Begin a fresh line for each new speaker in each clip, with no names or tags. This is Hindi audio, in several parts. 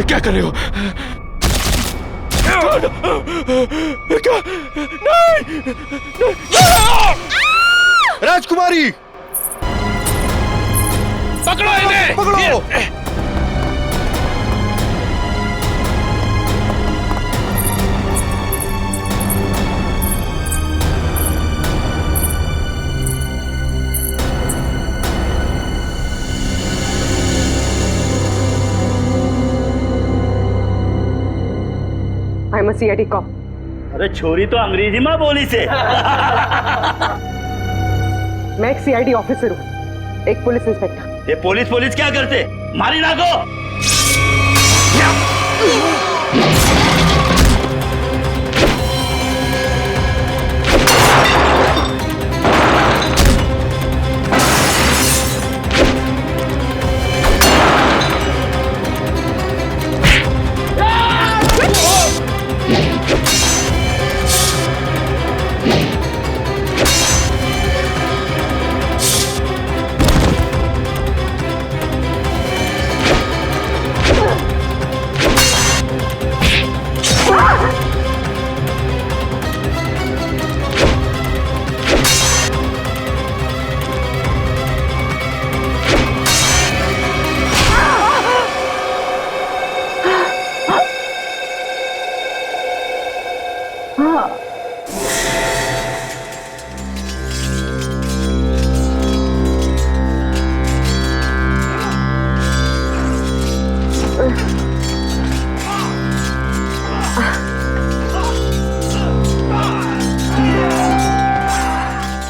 क्या कर रहे हो? क्या? नहीं, नहीं।
राजकुमारी,
पकड़ो इन्हें!
पकड़ो!
I am a CID cop.
अरे छोरी तो अंग्रेजी में बोली से।
मैं एक सीआईडी ऑफिसर हूँ, एक पुलिस इंस्पेक्टर।
ये पुलिस क्या करते? मारी ना को।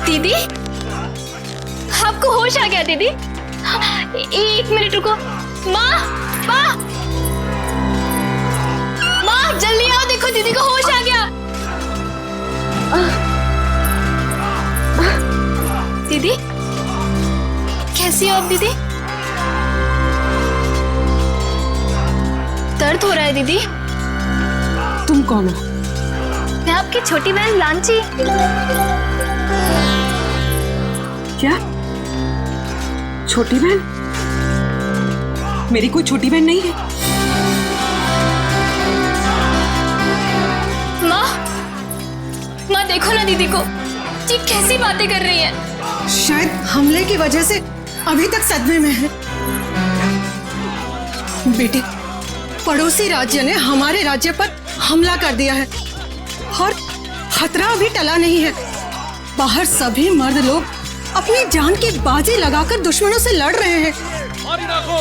दीदी, आपको होश आ गया दीदी? एक मिनट रुको। माँ, माँ, माँ जल्दी आओ, देखो दीदी को होश आ गया। दीदी, कैसी हो आप दीदी? दर्द हो रहा है दीदी?
तुम कौन हो?
मैं आपकी छोटी बहन लांची।
क्या? छोटी बहन? मेरी कोई छोटी बहन नहीं है।
माँ देखो ना दीदी को, ये कैसी बातें कर रही है।
शायद हमले की वजह से अभी तक सदमे में है। बेटे, पड़ोसी राज्य ने हमारे राज्य पर हमला कर दिया है और खतरा अभी टला नहीं है। बाहर सभी मर्द लोग अपनी जान की बाजी लगाकर दुश्मनों से लड़ रहे हैं।
मारी ना को,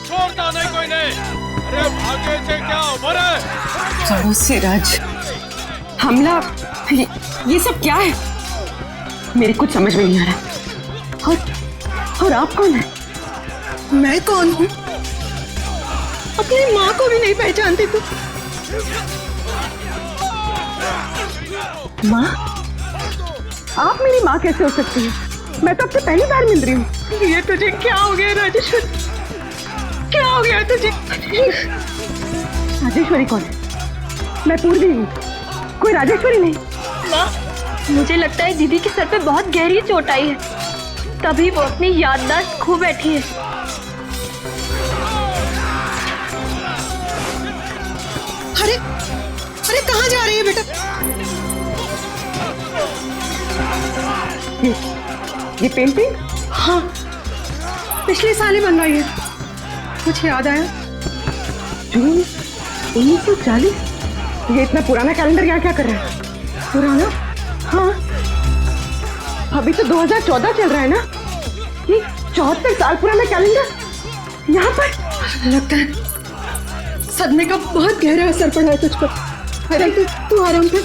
छोड़ता नहीं कोई नहीं। अरे भागे से क्या उम्र है?
पड़ोसी राज्य हमला, ये सब क्या है? मेरी कुछ समझ में नहीं आ रहा। और आप कौन है?
मैं कौन हूँ? अपनी माँ को भी नहीं पहचानती तू।
माँ? आप मेरी माँ कैसे हो सकती है? मैं तो आपसे पहली बार मिल रही हूँ।
ये तुझे क्या हो गया राजेश्वरी? क्या हो गया तुझे?
राजेश्वरी कौन है? मैं पूर्वी हूँ, कोई राजेश्वरी नहीं।
माँ, मुझे लगता है दीदी के सर पे बहुत गहरी चोट आई है, तभी वो अपनी याददाश्त खो बैठी है।
अरे अरे कहाँ जा रही है बेटा?
ये पेंटिंग?
हाँ, पिछले साल ही बनवाई है। कुछ याद आया?
जून 1940? ये इतना पुराना कैलेंडर यहाँ क्या कर रहा है? पुराना? हाँ, अभी तो 2014 चल रहा है ना। ये 74 साल पुराना कैलेंडर यहाँ पर।
लगता है सदमे का बहुत गहरा असर पड़ा है तुझ पर। अरे तू आराम कर,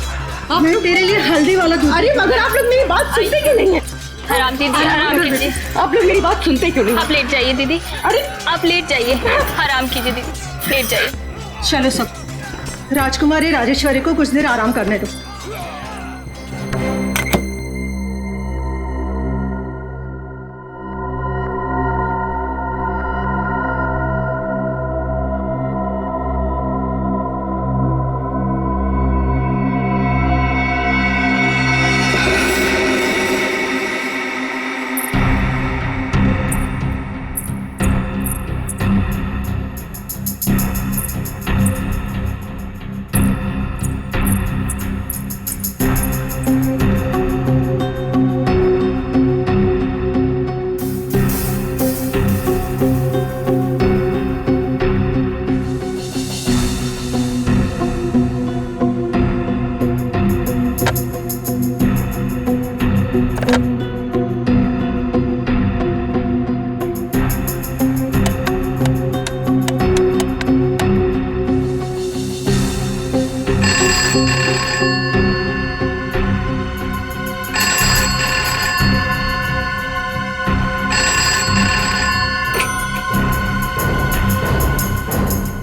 मैं तेरे लिए हल्दी वाला दूध।
अरे मगर आप लोग मेरी बात सुनते क्यों नहीं है?
आराम दीदी, आराम कीजिए।
आप लोग मेरी बात सुनते क्यों नहीं?
आप लेट जाइए दीदी।
अरे
आप लेट जाइए, आराम कीजिए दीदी, लेट जाइए।
चलो सब, राजकुमारी राजेश्वरी को कुछ देर आराम करने दो।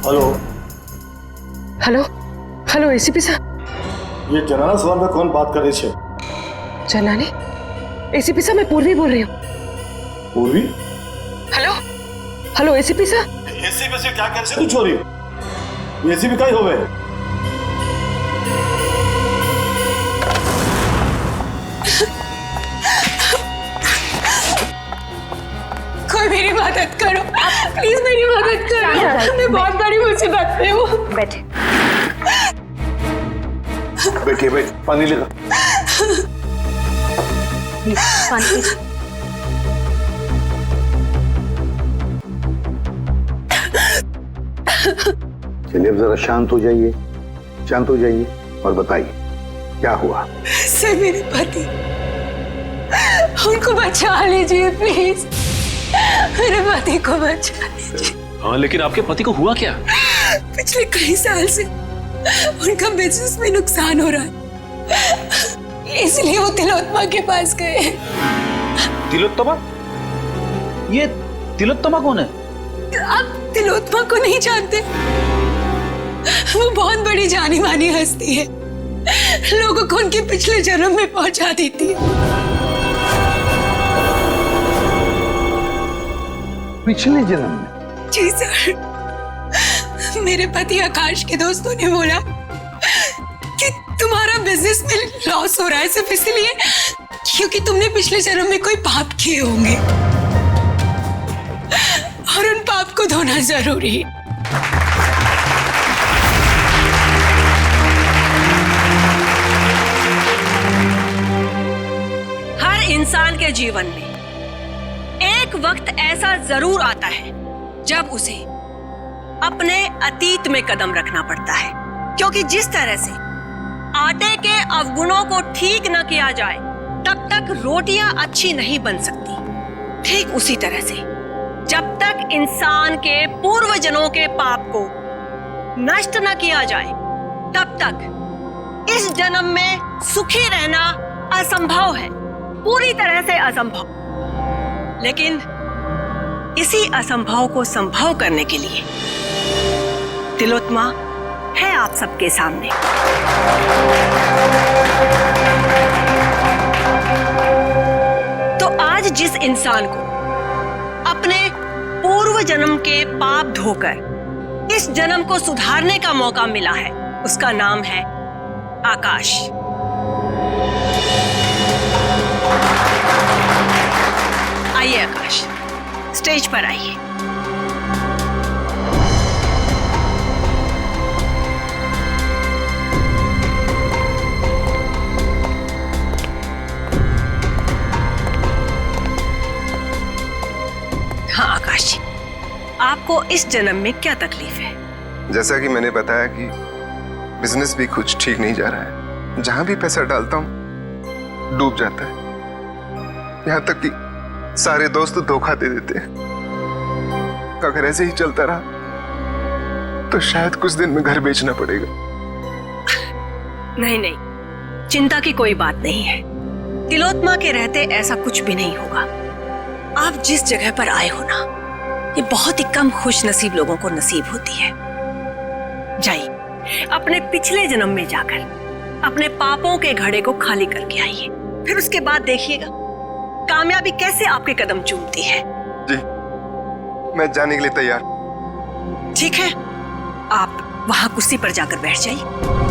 हेलो,
हेलो हेलो एसीपी साहब।
ये जनाना सवाल में कौन बात कर रही है?
जनाने? एसीपी साहब मैं पूर्वी बोल रही हूँ।
पूर्वी?
हेलो हेलो एसीपी साहब।
एसीपी से क्या कैसे तू छोरी? एसीपी का ही हो गए।
कोई मेरी मदद करो, प्लीज मेरी मदद करो, मैं बहुत बड़ी मुसीबत में हूँ।
बैठे
बैठिए, बैठ, पानी लेगा।
पानी।
चलिए अब जरा शांत हो जाइए, शांत हो जाइए और बताइए क्या हुआ।
सर मेरे पति, उनको बचा लीजिए प्लीज, मेरे पति को बचा लीजिए।
हाँ लेकिन आपके पति को हुआ क्या?
पिछले कई साल से उनका बिजनेस में नुकसान हो रहा है, इसलिए वो तिलोत्तमा के पास गए।
तिलोत्तमा? ये तिलोत्तमा कौन है?
आप तिलोत्तमा को नहीं जानते? वो बहुत बड़ी जानी मानी हस्ती है, लोगों को उनके पिछले जन्म में पहुंचा देती है।
पिछले जन्म में?
जी सर, मेरे पति आकाश के दोस्तों ने बोला कि तुम्हारा बिजनेस में लॉस हो रहा है सिर्फ इसलिए क्योंकि तुमने पिछले जन्म में कोई पाप किए होंगे और उन पाप को धोना जरूरी है।
हर इंसान के जीवन में एक वक्त ऐसा जरूर आता है जब उसे अपने अतीत में कदम रखना पड़ता है, क्योंकि जिस तरह से आटे के अवगुणों को ठीक न किया जाए तब तक रोटियां अच्छी नहीं बन सकती, ठीक उसी तरह से जब तक इंसान के पूर्वजन्मों के पाप को नष्ट न किया जाए तब तक इस जन्म में सुखी रहना असंभव है, पूरी तरह से असंभव। लेकिन इसी असंभव को संभव करने के लिए तिलोत्तमा है आप सबके सामने। तो आज जिस इंसान को अपने पूर्व जन्म के पाप धोकर इस जन्म को सुधारने का मौका मिला है, उसका नाम है आकाश। आइए आकाश, स्टेज पर आइए। हाँ आकाश जी, आपको इस जन्म में क्या तकलीफ है?
जैसा कि मैंने बताया कि बिजनेस भी कुछ ठीक नहीं जा रहा है, जहां भी पैसा डालता हूं डूब जाता है, यहां तक कि सारे दोस्त धोखा दे देते हैं। अगर ऐसे ही चलता रहा तो शायद कुछ दिन में घर बेचना पड़ेगा।
नहीं नहीं, चिंता की कोई बात नहीं है। तिलोत्तमा के रहते ऐसा कुछ भी नहीं होगा। आप जिस जगह पर आए हो ना, ये बहुत ही कम खुश नसीब लोगों को नसीब होती है। जाइए, अपने पिछले जन्म में जाकर अपने पापों के घड़े को खाली करके आइए, फिर उसके बाद देखिएगा कामयाबी कैसे आपके कदम चूमती है।
जी, मैं जाने के लिए तैयार।
ठीक है, आप वहां कुर्सी पर जाकर बैठ जाइए।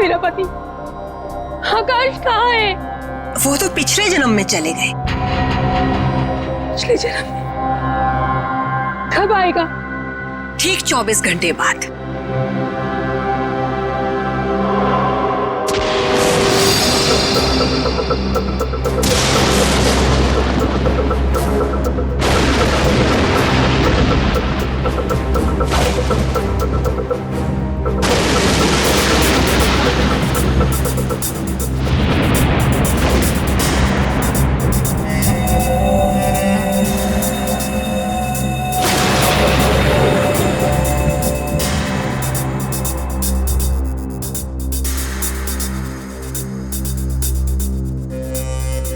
मेरा पति? आकाश कहाँ है?
वो तो पिछले जन्म में चले गए।
पिछले जन्म में? कब आएगा?
ठीक 24 घंटे बाद।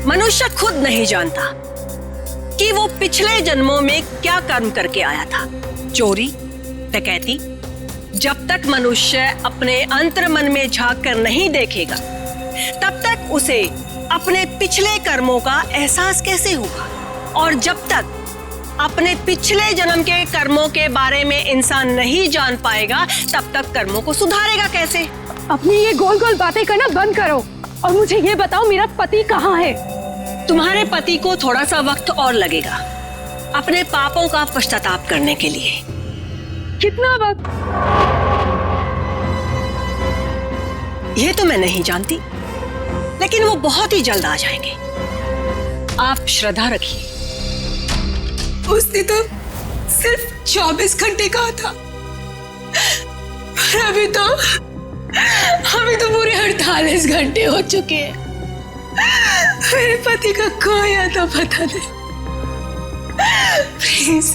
मनुष्य खुद नहीं जानता कि वो पिछले जन्मों में क्या कर्म करके आया था। चोरी, डकैती। जब तक मनुष्य अपने अंतर्मन में झांक कर नहीं देखेगा, तब तक उसे अपने पिछले कर्मों का एहसास कैसे होगा? और जब तक अपने पिछले जन्म के कर्मों के बारे में इंसान नहीं जान पाएगा, तब तक कर्मों को सुधारेगा कैसे?
अपनी ये गोल गोल बातें करना बंद करो और मुझे ये बताओ, मेरा पति कहाँ है?
तुम्हारे पति को थोड़ा सा वक्त और लगेगा अपने पापों का पश्चाताप करने के लिए।
कितना वक्त?
ये तो मैं नहीं जानती, लेकिन वो बहुत ही जल्द आ जाएंगे। आप श्रद्धा रखिए।
उसने तो सिर्फ 24 घंटे कहा था, पर अभी तो पूरे 48 घंटे हो चुके हैं। मेरे पति का खोया तो पता नहीं। प्लीज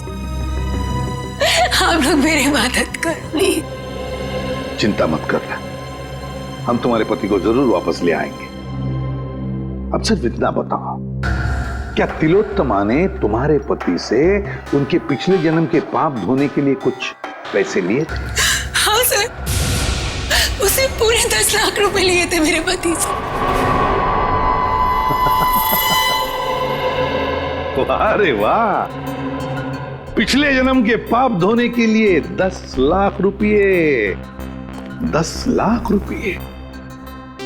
आप लोग मेरी मदद करो प्लीज।
चिंता मत कर, हम तुम्हारे पति को जरूर वापस ले आएंगे। अब सिर्फ इतना बताओ, क्या तिलोत्तमा ने तुम्हारे पति से उनके पिछले जन्म के पाप धोने के लिए कुछ पैसे लिए थे?
हाँ सर, उसे पूरे 10 लाख रुपए लिए थे मेरे पति से।
अरे वाह, पिछले जन्म के पाप धोने के लिए 10 लाख रुपये। 10 लाख रुपये।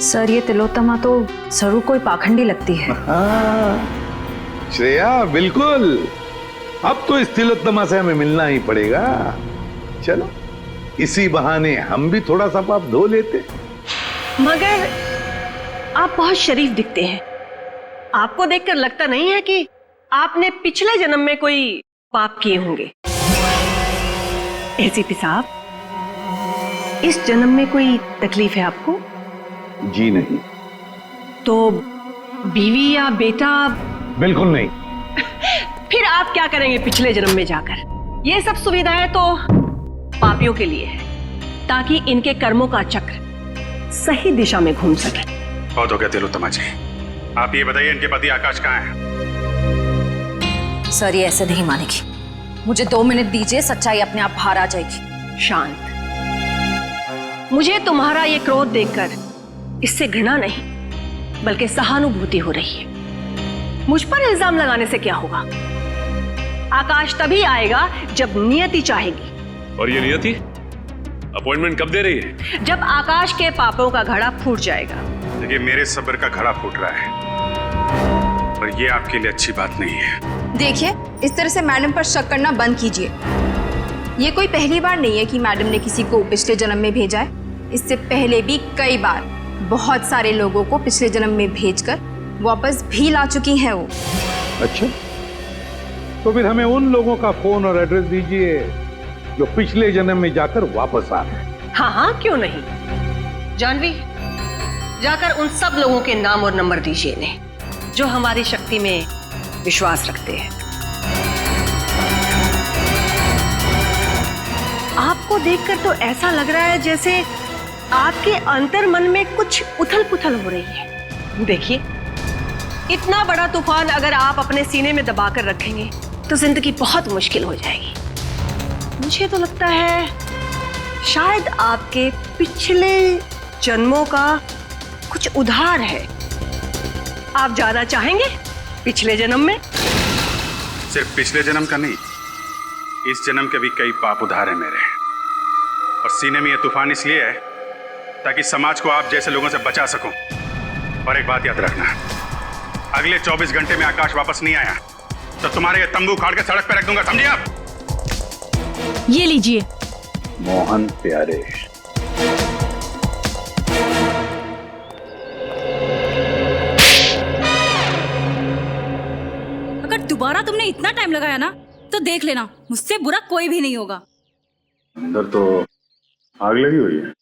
सर, ये तिलोत्तमा तो जरूर कोई पाखंडी लगती है।
श्रेया, बिल्कुल। अब तो इस तिलोत्तमा से हमें मिलना ही पड़ेगा। चलो, इसी बहाने हम भी थोड़ा सा पाप धो लेते।
मगर आप बहुत शरीफ दिखते हैं। आपको देखकर लगता नहीं है कि आपने पिछले जन्म में कोई पाप किए होंगे। एसीपी साहब, इस जन्म में कोई तकलीफ है आपको?
जी नहीं।
तो बीवी या बेटा?
बिल्कुल नहीं।
फिर आप क्या करेंगे पिछले जन्म में जाकर? ये सब सुविधाएं तो पापियों के लिए है, ताकि इनके कर्मों का चक्र सही दिशा में घूम सके।
बहुत हो गया तिलोत्तमा जी, आप ये बताइए इनके पति आकाश कहाँ है?
सर, ये ऐसे नहीं मानेगी। मुझे 2 मिनट दीजिए, सच्चाई अपने आप बाहर आ जाएगी।
शांत। मुझे तुम्हारा ये क्रोध देखकर इससे घृणा नहीं, बल्कि सहानुभूति हो रही है। मुझ पर इल्जाम लगाने से क्या होगा? आकाश तभी आएगा जब नियति चाहेगी।
और ये नियति अपॉइंटमेंट कब दे रही है?
जब आकाश के पापों का घड़ा फूट जाएगा।
देखिए, मेरे सब्र का घड़ा फूट रहा है, पर ये आपके लिए अच्छी बात नहीं है।
देखिए, इस तरह से मैडम पर शक करना बंद कीजिए। ये कोई पहली बार नहीं है कि मैडम ने किसी को पिछले जन्म में भेजा है। इससे पहले भी कई बार बहुत सारे लोगों को पिछले जन्म में भेजकर वापस भी ला चुकी हैं वो।
अच्छा, तो फिर हमें उन लोगों का फोन और एड्रेस दीजिए जो पिछले जन्म में जाकर वापस आ गए।
हाँ हाँ, क्यों नहीं। जानवी, जाकर उन सब लोगों के नाम और नंबर दीजिए इन्हें, जो हमारी शक्ति में विश्वास रखते हैं। आपको देखकर तो ऐसा लग रहा है जैसे आपके अंतर मन में कुछ उथल पुथल हो रही है। देखिए, इतना बड़ा तूफान अगर आप अपने सीने में दबाकर रखेंगे तो जिंदगी बहुत मुश्किल हो जाएगी। मुझे तो लगता है शायद आपके पिछले जन्मों का कुछ उधार है। आप जाना चाहेंगे पिछले जन्म में?
सिर्फ पिछले जन्म का नहीं, इस जन्म के भी कई पाप उधार है मेरे। और सीने में ये तूफान इसलिए है ताकि समाज को आप जैसे लोगों से बचा सकूं। और एक बात याद रखना, अगले 24 घंटे में आकाश वापस नहीं आया तो तुम्हारे ये तंबू उखाड़ के सड़क पे रख दूंगा, समझे आप?
ये लीजिए।
मोहन प्यारे,
अगर दोबारा तुमने इतना टाइम लगाया ना तो देख लेना, मुझसे बुरा कोई भी नहीं होगा।
अंदर तो आग लगी हुई है।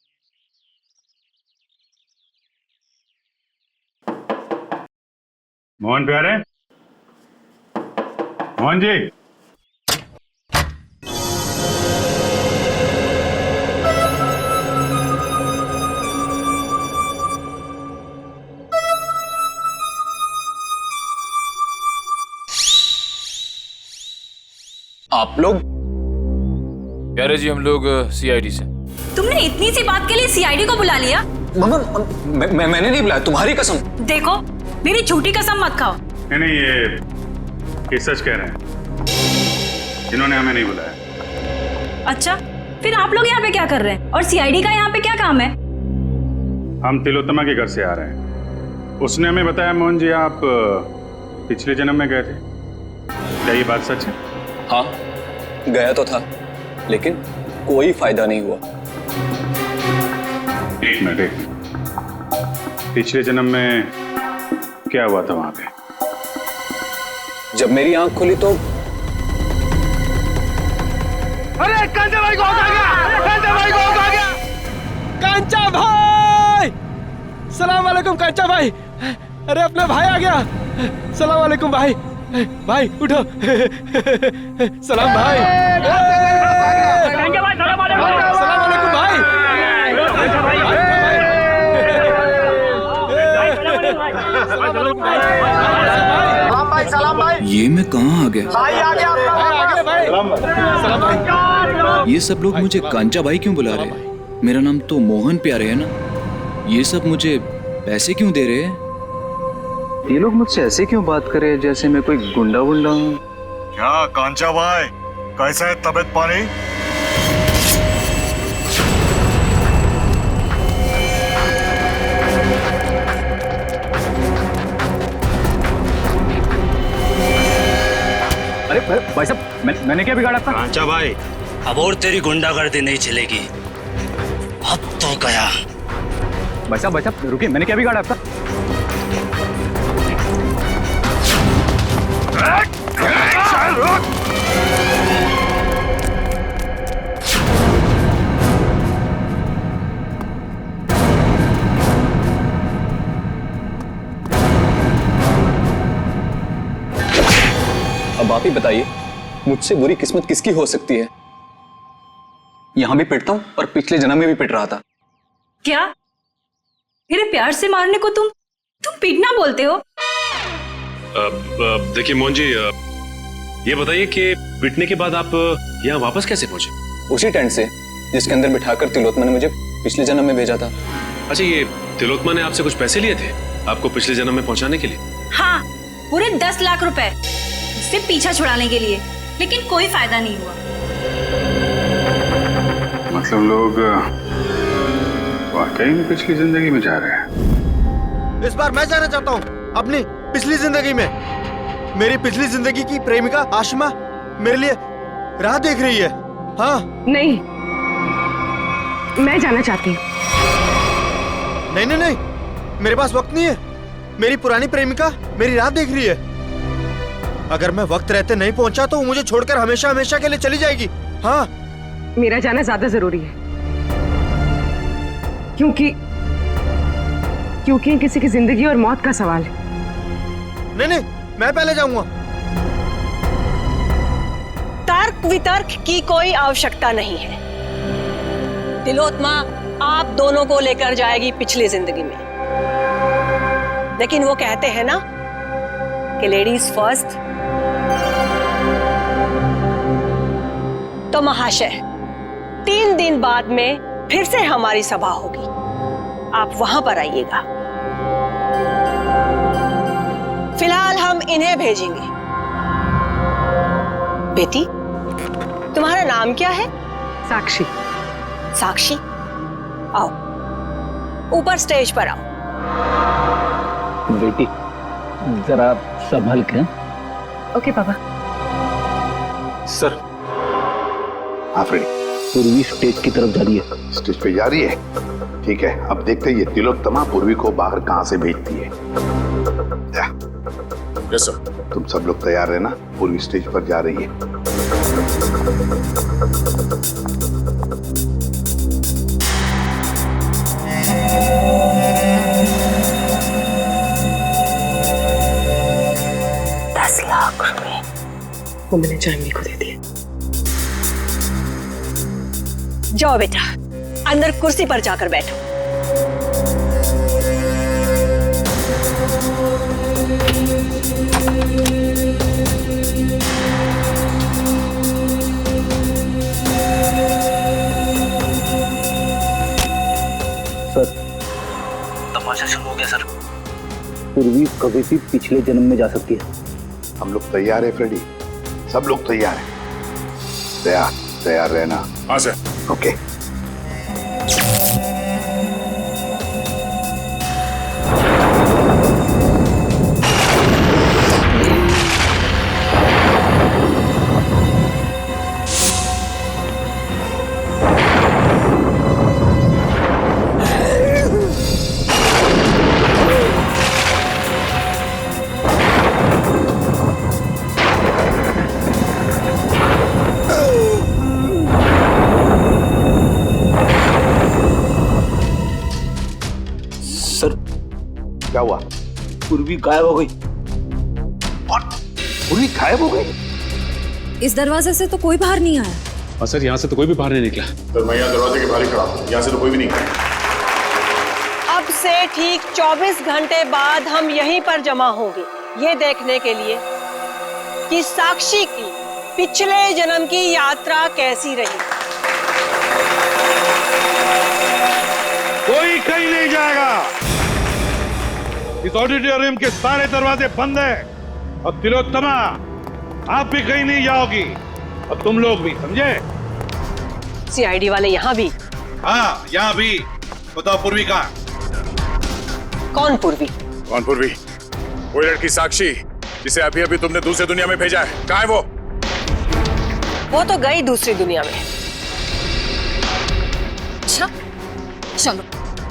मोहन प्यारे, मोहन जी,
आप लोग?
प्यारे जी, हम लोग सीआईडी से।
तुमने इतनी सी बात के लिए सीआईडी को बुला लिया?
मम्मा, मैंने नहीं बुलाया, तुम्हारी कसम।
देखो, मेरी झूठी कसम मत खाओ।
नहीं, ये सच कह रहे हैं, इन्होंने हमें नहीं बुलाया।
अच्छा, फिर आप लोग यहाँ पे क्या कर रहे हैं और सीआईडी का यहाँ पे क्या काम है?
हम तिलोत्तमा के घर से आ रहे हैं। उसने हमें बताया मोहन जी आप पिछले जन्म में गए थे, क्या ये बात सच है?
हाँ, गया तो था, लेकिन कोई फायदा नहीं हुआ।
एक मिनट, पिछले जन्म में क्या हुआ था वहां पे?
जब मेरी आंख खुली तो
अरे कांचा भाई को आ गया, कांचा भाई को आ गया, कांचा भाई, सलाम वालेकुम कांचा भाई। अरे अपना भाई आ गया, सलाम वालेकुम भाई। भाई उठो, सलाम भाई।
कांचा भाई, सलाम वालेकुम।
सलाम वालेकुम भाई।
सलाम भाई।
ये मैं कहाँ आ गया?
भाई आ गया आपका
भाई। सलाम भाई।
ये सब लोग मुझे कांचा भाई क्यों बुला रहे हैं? मेरा नाम तो मोहन प्यारे है ना। ये सब मुझे पैसे क्यों दे रहे हैं?
ये लोग मुझसे ऐसे क्यों बात कर रहे हैं जैसे मैं कोई गुंडा वुंडा हूँ?
क्या कांचा भाई, कैसा है तबीयत पानी?
अरे भाई साहब, मैंने क्या बिगाड़ा था?
कांचा भाई, अब और तेरी गुंडागर्दी नहीं चलेगी, अब तो गया।
भाई साहब रुकिए, मैंने क्या बिगाड़ा था?
अब आप ही बताइए, मुझसे बुरी किस्मत किसकी हो सकती है? यहां भी पिटता हूं और पिछले जन्म में भी पिट रहा था।
क्या मेरे प्यार से मारने को तुम पीटना बोलते हो?
देखिए मोहन जी, ये बताइए कि पिटने के बाद आप यहाँ वापस कैसे पहुंचे?
उसी टेंट से जिसके अंदर बिठाकर तिलोत्तमा ने मुझे पिछले जन्म में भेजा था।
अच्छा, ये तिलोत्तमा ने आपसे कुछ पैसे लिए थे आपको पिछले जन्म में पहुंचाने के लिए?
हाँ, पूरे 10 लाख रुपए उससे पीछा छुड़ाने के लिए, लेकिन कोई फायदा नहीं हुआ।
मतलब लोग वाकई में पिछली जिंदगी में जा रहे हैं।
इस बार मैं जाना चाहता हूँ अपनी पिछली जिंदगी में। मेरी पिछली जिंदगी की प्रेमिका आशिमा मेरे लिए राह देख रही है। हाँ
नहीं, मैं जाना चाहती हूँ।
नहीं नहीं नहीं, मेरे पास वक्त नहीं है। मेरी पुरानी प्रेमिका मेरी राह देख रही है। अगर मैं वक्त रहते नहीं पहुंचा तो वो मुझे छोड़कर हमेशा हमेशा के लिए चली जाएगी। हाँ,
मेरा जाना ज्यादा जरूरी है, क्योंकि किसी की जिंदगी और मौत का सवाल है।
नहीं नहीं, मैं पहले जाऊंगा।
तर्क वितर्क की कोई आवश्यकता नहीं है। तिलोत्तमा आप दोनों को लेकर जाएगी पिछली जिंदगी में, लेकिन वो कहते हैं ना कि लेडीज फर्स्ट। तो महाशय, 3 दिन बाद में फिर से हमारी सभा होगी, आप वहां पर आइएगा। फिलहाल हम इन्हें भेजेंगे। बेटी, तुम्हारा नाम क्या है?
साक्षी।
साक्षी, आओ ऊपर स्टेज पर आओ।
बेटी जरा संभल के।
ओके पापा।
सर। हाँ फ्रेडी।
पूर्वी स्टेज की तरफ जा रही है।
स्टेज पे जा रही है? ठीक है, अब देखते हैं ये तिलोत्तमा पूर्वी को बाहर कहां से भेजती है।
Yes sir.
तुम सब लोग तैयार रहना, पूर्वी स्टेज पर जा रही है।
वो मैंने जानवी को दे दिए।
जाओ बेटा, अंदर कुर्सी पर जाकर बैठो।
सर,
तमाशा शुरू हो गया सर।
पूर्वी कभी भी पिछले जन्म में जा सकती है।
हम लोग तैयार है फ्रेडी, सब लोग तैयार हैं। तैयार रहना।
हाँ सर।
ओके। क्या हुआ?
पूर्वी गायब हो गई।
पूर्वी गायब हो गई?
इस दरवाजे से तो कोई बाहर नहीं आया।
और सर यहाँ से तो कोई भी बाहर नहीं निकला।
तो मैं यहाँ दरवाजे के बाहर ही खड़ा हूँ, यहाँ से तो कोई भी नहीं गया।
अब से ठीक 24 घंटे बाद हम यहीं पर जमा होंगे, ये देखने के लिए कि साक्षी की पिछले जन्म की यात्रा कैसी रही।
कोई कहीं नहीं जाएगा। इस ऑडिटोरियम के सारे दरवाजे बंद हैं। अब तिलोत्तमा, आप भी कहीं नहीं जाओगी। अब तुम लोग भी, समझे?
सीआईडी वाले यहाँ भी?
हाँ, यहाँ भी। बताओ पूर्वी कहाँ?
कौन पूर्वी?
कौन पूर्वी? वो लड़की साक्षी जिसे अभी अभी तुमने दूसरी दुनिया में भेजा है, कहाँ है वो?
वो तो गई दूसरी दुनिया में।
अच्छा, चलो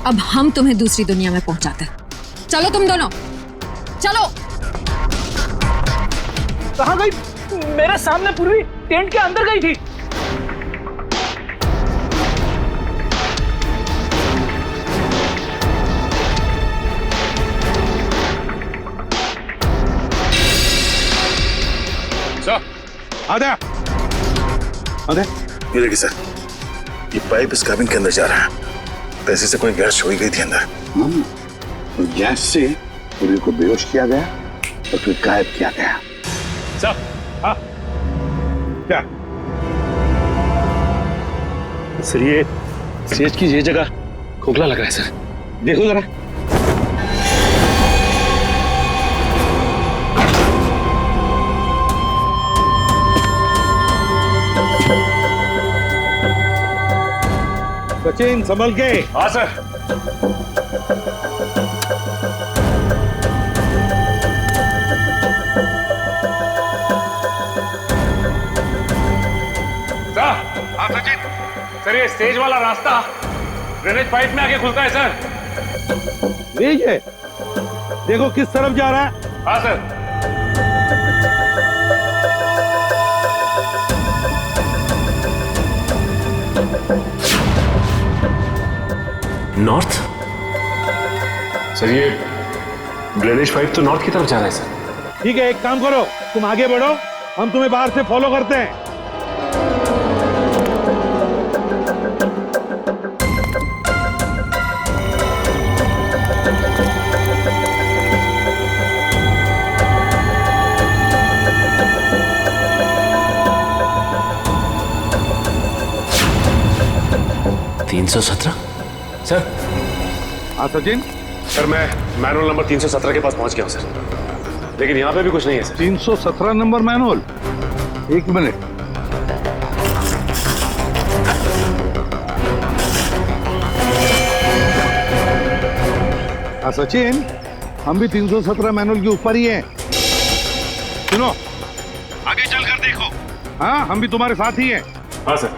अब हम तुम्हें दूसरी दुनिया में पहुंचाते हैं। चलो तुम दोनों, चलो।
कहाँ गई? मेरे सामने पूर्वी टेंट के अंदर गई थी।
सर, आधा
ये देखिए सर, ये पाइप इस कैबिन के अंदर जा रहा है। पैसे से कोई गैस छोड़ी गई थी अंदर।
गैस से पूर्वी को बेहोश किया गया और फिर गायब किया गया।
सर, हाँ, क्या?
सर ये स्टेज की ये जगह खोखला लग रहा है सर, देखो जरा।
सचिन संभल के।
हाँ सर।
हाँ सचिन। सर ये स्टेज वाला रास्ता ड्रेनेज पाइप में आके खुलता है सर। लीजिए, है? देखो किस तरफ जा रहा है। हाँ सर।
नॉर्थ? सर ये ड्रेनेज पाइप तो नॉर्थ की तरफ जा रहा है सर।
ठीक है, एक काम करो, तुम आगे बढ़ो, हम तुम्हें बाहर से फॉलो करते हैं।
सर। हाँ सचिन। सर मैं मैनुअल नंबर 317 के पास पहुंच गया हूं सर, लेकिन यहाँ पे भी कुछ नहीं है सर।
317 number manual? एक मिनट। हाँ सचिन, हम भी 317 मैनुअल के ऊपर ही हैं।
सुनो, आगे चलकर देखो। हाँ, हम भी तुम्हारे साथ ही हैं। हाँ सर।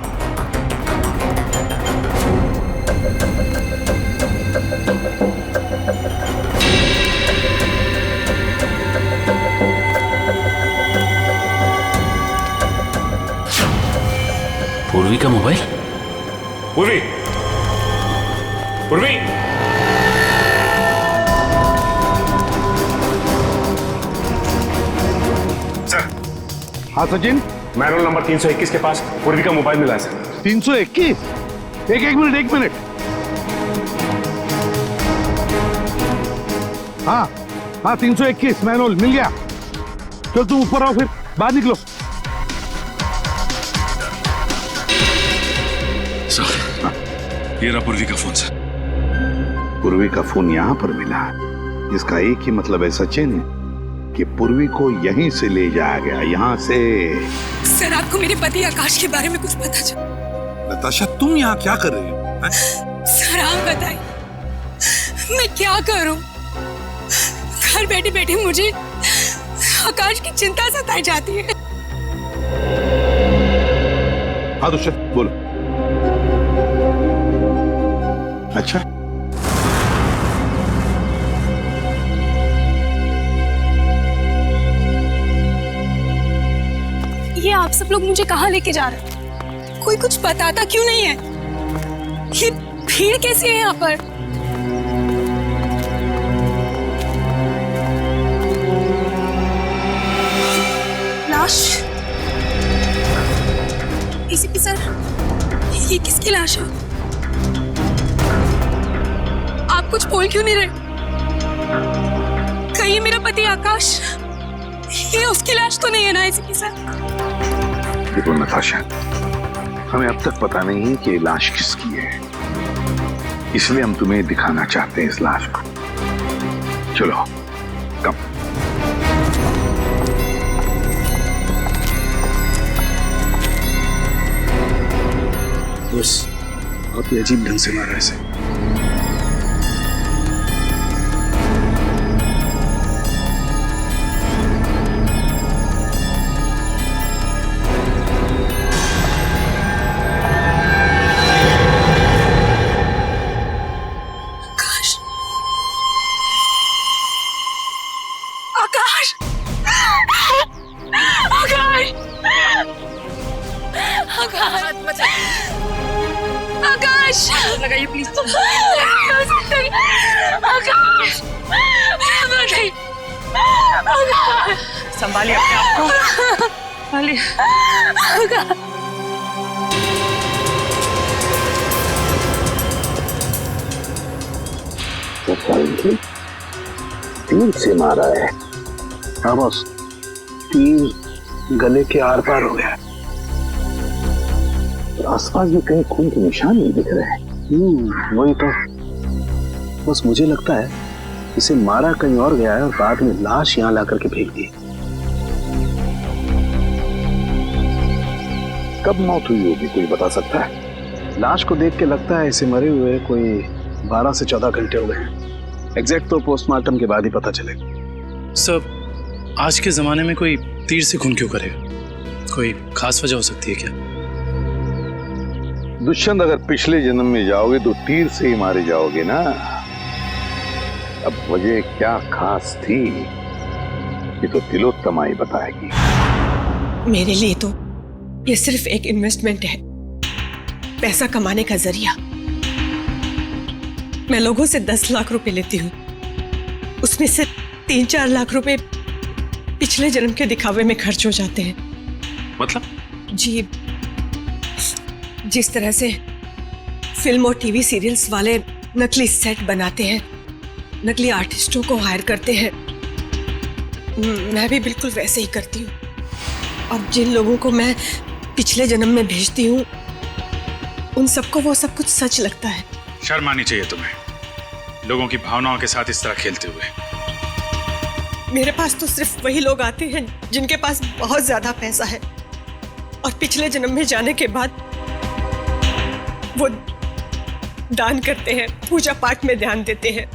पूर्वी का मोबाइल।
पूर्वी, पूर्वी, सर।
हाँ सचिन,
मैनुअल नंबर 321 के पास पूर्वी का मोबाइल मिला है सर।
321? एक मिनट। हाँ 321 मैनुअल मिल गया। चल तुम ऊपर आओ, फिर बाहर निकलो।
ये रहा पूर्वी का फोन सर।
पूर्वी का फोन यहाँ पर मिला, इसका एक ही मतलब है सचिन कि पूर्वी को यहीं से ले जाया गया, यहाँ से।
सर, आपको मेरे पति आकाश के बारे में कुछ पता चला?
नताशा, तुम यहाँ क्या कर रही हो?
सर आप बताइए, मैं क्या करूं? घर बैठे बैठे मुझे आकाश की चिंता सताई जाती है।
हाँ दुष्यंत बोलो। अच्छा,
ये आप सब लोग मुझे कहाँ लेके जा रहे हैं? कोई कुछ बताता क्यों नहीं है? ये भीड़ कैसी है यहाँ पर? लाश? एसीपी सर, ये किसकी लाश है? आप कुछ बोल क्यों नहीं रहे? कहीं मेरा पति आकाश, ये उसकी लाश तो नहीं है ना एसीपी सर?
देखो नताशा, हमें अब तक पता नहीं है कि ये लाश किसकी है, इसलिए हम तुम्हें दिखाना चाहते हैं इस लाश को। चलो कम।
बस आप ये अजीब ढंग से मारा ऐसे।
आकाश, लगाइए प्लीज। आकाश, संभालिए अपने आप को, संभालिए।
तीर से मारा है। हाँ बस, तीर गले के आर पार हो गया। आसपास में कहीं खून के निशान नहीं दिख रहे हैं।
वही तो, बस मुझे लगता है इसे मारा कहीं और गया है और बाद में लाश यहाँ ला करके फेंक दी।
कब मौत हुई होगी, कोई बता सकता है?
लाश को देख के लगता है इसे मरे हुए कोई 12 से 14 घंटे हो गए। एग्जैक्ट तो पोस्टमार्टम के बाद ही पता चलेगा।
सर, आज के जमाने में कोई तीर से खून क्यों करेगा? कोई खास वजह हो सकती है क्या?
दुष्यंत, अगर पिछले जन्म में जाओगे तो तीर से ही मारे जाओगे ना। अब वजह क्या खास थी ये तो तिलोत्तमा ही बताएगी।
मेरे लिए तो ये सिर्फ एक इन्वेस्टमेंट है, पैसा कमाने का जरिया। मैं लोगों से 10 लाख रुपए लेती हूँ, उसमें से 3-4 लाख रुपए पिछले जन्म के दिखावे में खर्च हो जाते हैं।
मतलब?
जी, जिस तरह से फिल्म और टीवी सीरियल्स वाले नकली सेट बनाते हैं, नकली आर्टिस्टों को हायर करते हैं, मैं भी बिल्कुल वैसे ही करती हूँ। और जिन लोगों को मैं पिछले जन्म में भेजती हूँ, उन सबको वो सब कुछ सच लगता है।
शर्म आनी चाहिए तुम्हें, लोगों की भावनाओं के साथ इस तरह खेलते हुए।
मेरे पास तो सिर्फ वही लोग आते हैं जिनके पास बहुत ज्यादा पैसा है, और पिछले जन्म में जाने के बाद वो दान करते हैं, पूजा पाठ में ध्यान देते हैं,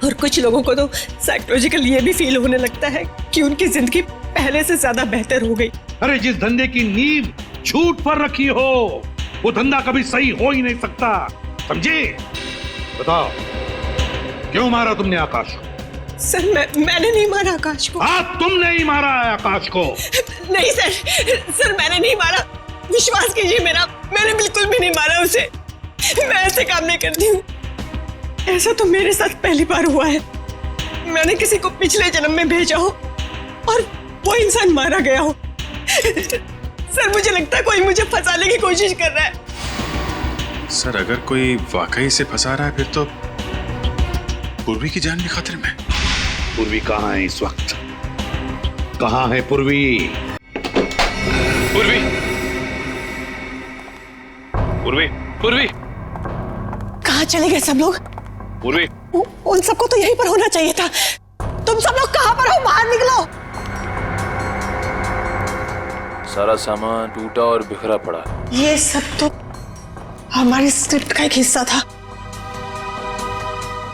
और कुछ लोगों को तो साइकोलॉजिकल ये भी फील होने लगता है कि उनकी जिंदगी पहले से ज्यादा बेहतर हो गई।
अरे जिस धंधे की नींव झूठ पर रखी हो वो धंधा कभी सही हो ही नहीं सकता, समझे? बताओ क्यों मारा तुमने आकाश को?
सर मैंने नहीं मारा आकाश को।
हाँ तुमने ही मारा है आकाश को।
नहीं सर, सर मैंने नहीं मारा, विश्वास कीजिए मेरा, मैंने बिल्कुल भी नहीं मारा उसे। मैं ऐसे काम नहीं करती हूँ। ऐसा तो मेरे साथ पहली बार हुआ है। मैंने किसी को पिछले जन्म में भेजा हो और वो इंसान मारा गया हो। सर मुझे लगता है कोई मुझे फंसाने की कोशिश कर रहा है।
सर अगर कोई वाकई से फंसा रहा है फिर तो पूर्वी की जान भी खतरे में।
पूर्वी कहाँ है इस वक्त? कहाँ है पूर्वी?
पूर्वी, पूर्वी, पूर्वी,
कहाँ चले गए सब लोग?
पूर्वी,
उन सबको तो यहीं पर होना चाहिए था। तुम सब लोग कहाँ पर हो? बाहर निकलो।
सारा सामान टूटा और बिखरा पड़ा।
ये सब तो हमारी स्क्रिप्ट का एक हिस्सा था,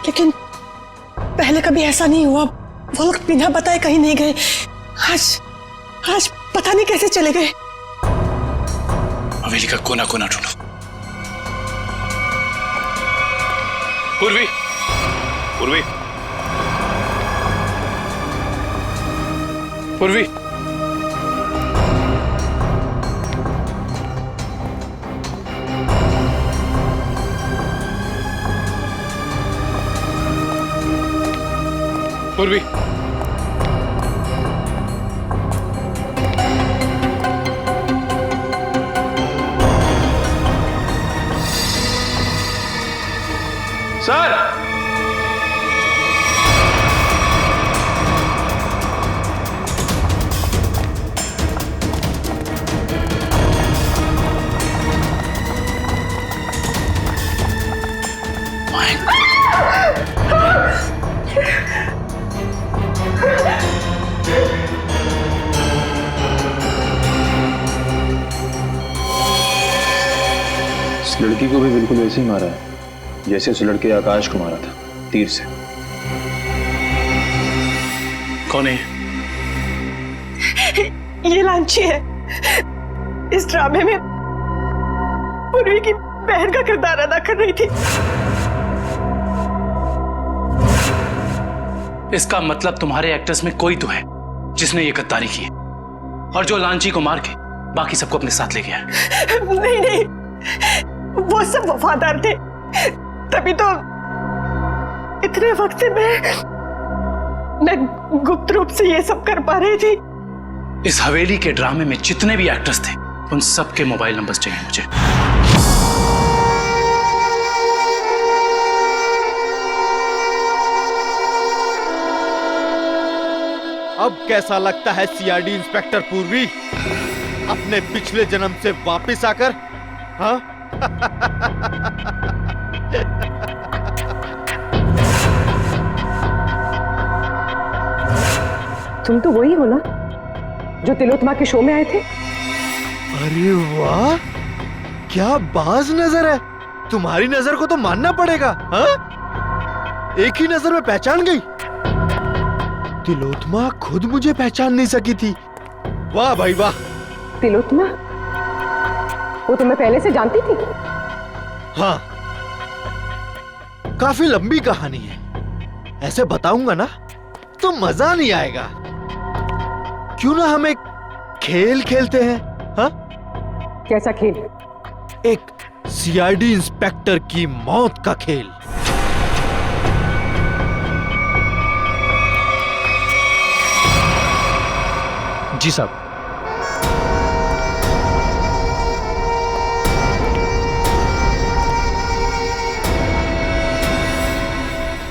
लेकिन पहले कभी ऐसा नहीं हुआ। वो लोग बिना बताए कहीं नहीं गए। आज पता नहीं कैसे चले गए।
हवेली का कोना कोना ढूंढो।
पूर्वी, पूर्वी, पूर्वी, पूर्वी,
सर
इस लड़की को भी बिल्कुल वैसे ही मारा है जैसे उस लड़के आकाश को मारा था, तीर से।
कौन है?
ये लांची है। इस ड्रामे में पूर्वी की बहन का किरदार अदा कर रही थी।
इसका मतलब तुम्हारे एक्टर्स में कोई तो है जिसने ये गद्दारी की है और जो लांची को मार के बाकी सबको अपने साथ ले गया है।
नहीं, वो सब वफादार थे, तभी तो इतने वक्त से मैं गुप्त रूप से ये सब कर पा रही थी।
इस हवेली के ड्रामे में जितने भी एक्टर्स थे उन सब के मोबाइल नंबर्स चाहिए मुझे।
अब कैसा लगता है सीआईडी इंस्पेक्टर पूर्वी अपने पिछले जन्म से वापस आकर? हाँ?
तुम तो वही हो ना जो तिलोत्तमा के शो में आए थे?
अरे वाह, क्या बाज नजर है। तुम्हारी नजर को तो मानना पड़ेगा। हाँ? एक ही नजर में पहचान गई। तिलोत्तमा खुद मुझे पहचान नहीं सकी थी। वाह भाई वाह।
तिलोत्तमा? वो तुम्हें पहले से जानती थी?
हाँ, काफी लंबी कहानी है। ऐसे बताऊंगा ना तो मजा नहीं आएगा। क्यों ना हम एक खेल खेलते हैं? हाँ?
कैसा खेल?
एक सीआईडी इंस्पेक्टर की मौत का खेल। जी साहब।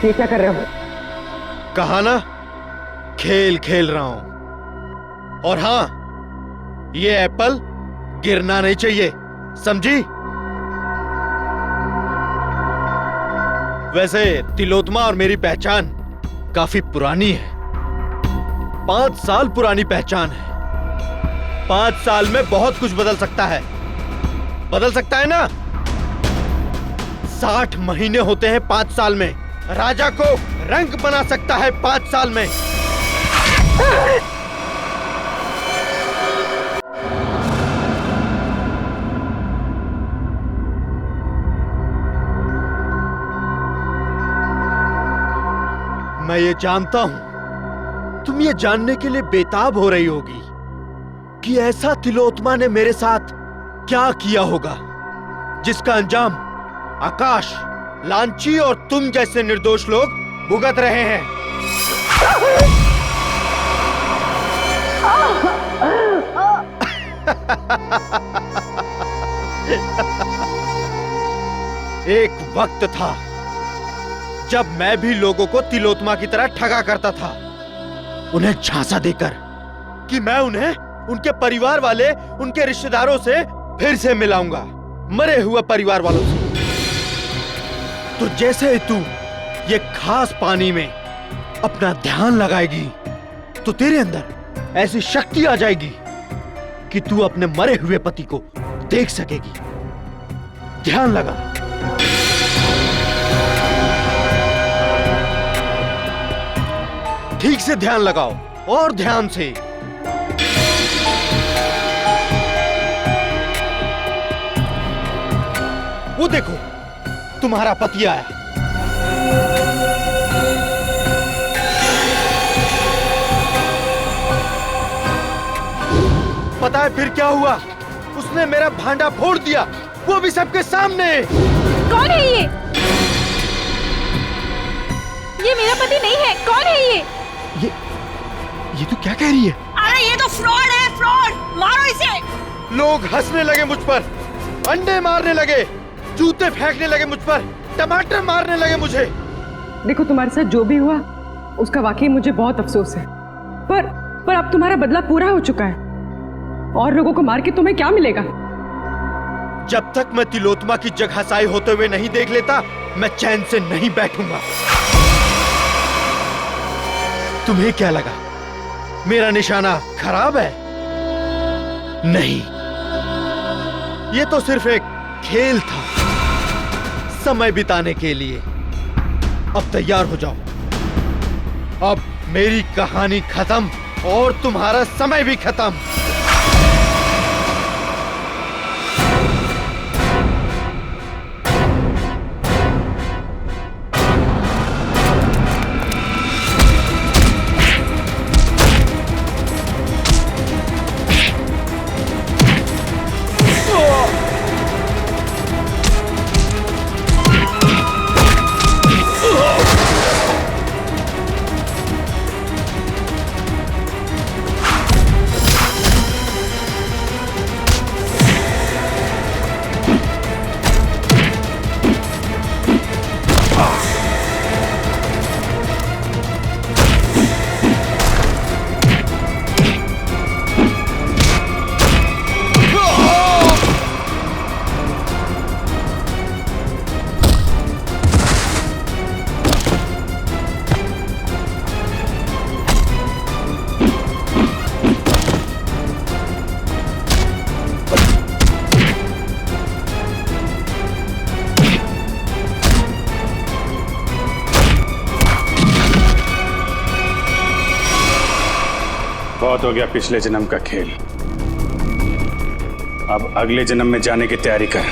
ये क्या कर रहे हो?
कहा ना, खेल खेल रहा हूं। और हाँ, ये एप्पल गिरना नहीं चाहिए, समझी? वैसे तिलोत्तमा और मेरी पहचान काफी पुरानी है। 5 साल पुरानी पहचान है। 5 साल में बहुत कुछ बदल सकता है। बदल सकता है ना? 60 महीने होते हैं 5 साल में। राजा को रंग बना सकता है 5 साल में। मैं ये जानता हूं तुम ये जानने के लिए बेताब हो रही होगी कि ऐसा तिलोत्मा ने मेरे साथ क्या किया होगा जिसका अंजाम आकाश, लांची और तुम जैसे निर्दोष लोग भुगत रहे हैं। एक वक्त था जब मैं भी लोगों को तिलोत्मा की तरह ठगा करता था, उन्हें झांसा देकर कि मैं उन्हें उनके परिवार वाले, उनके रिश्तेदारों से फिर से मिलाऊंगा, मरे हुए परिवार वालों से। तो जैसे ही तू ये खास पानी में अपना ध्यान लगाएगी तो तेरे अंदर ऐसी शक्ति आ जाएगी कि तू अपने मरे हुए पति को देख सकेगी। ध्यान लगा। ठीक से ध्यान लगाओ और ध्यान से। वो देखो तुम्हारा पति आया। पता है फिर क्या हुआ? उसने मेरा भांडा फोड़ दिया, वो भी सबके सामने।
कौन है ये? ये मेरा पति नहीं है। कौन है ये?
ये तो क्या कह रही है?
अरे ये तो फ्रॉड है, फ्रॉड। मारो इसे।
लोग हंसने लगे मुझ पर, अंडे मारने लगे, जूते फेंकने लगे मुझ पर, टमाटर मारने लगे मुझे।
देखो तुम्हारे साथ जो भी हुआ उसका वाकई मुझे बहुत अफसोस है, पर अब तुम्हारा बदला पूरा हो चुका है और लोगों को मार के तुम्हें क्या मिलेगा?
जब तक मैं तिलोत्मा की जगहसाई होते हुए नहीं देख लेता मैं चैन से नहीं बैठूंगा। तुम्हें क्या लगा मेरा निशाना खराब है? नहीं, ये तो सिर्फ एक खेल था, समय बिताने के लिए। अब तैयार हो जाओ, अब मेरी कहानी खत्म और तुम्हारा समय भी खत्म।
बहुत हो गया पिछले जन्म का खेल, अब अगले जन्म में जाने की तैयारी कर।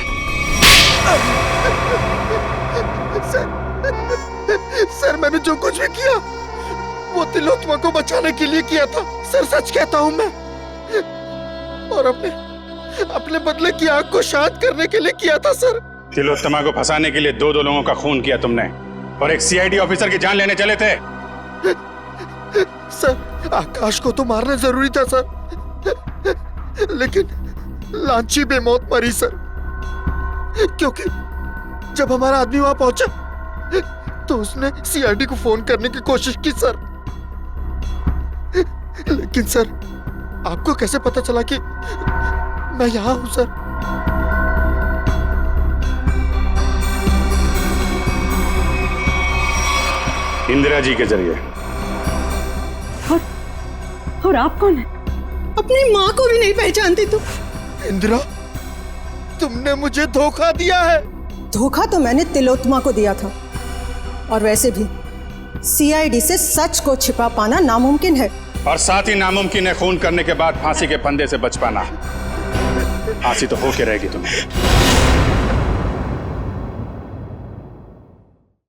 सर मैंने जो कुछ भी किया वो तिलोत्मा को बचाने के लिए किया था। सर सच कहता हूं मैं, और अपने बदले की आग को शांत करने के लिए किया था सर।
तिलोत्तमा को फंसाने के लिए दो लोगों का खून किया तुमने और एक सीआईडी ऑफिसर की जान लेने चले थे।
सर आकाश को तो मारना जरूरी था सर, लेकिन लांची बेमौत मरी सर, क्योंकि जब हमारा आदमी वहां पहुंचा तो उसने सीआईडी को फोन करने की कोशिश की सर। लेकिन सर आपको कैसे पता चला कि मैं यहां हूं सर?
इंदिरा जी के जरिए।
और आप कौन है?
अपनी माँ को भी नहीं पहचानती तुम?
इंदिरा तुमने मुझे धोखा दिया है।
धोखा तो मैंने तिलोत्मा को दिया था, और वैसे भी सीआईडी से सच को छिपा पाना नामुमकिन है।
और साथ ही नामुमकिन है खून करने के बाद फांसी के फंदे से बच पाना। फांसी तो होके रहेगी तुम्हें।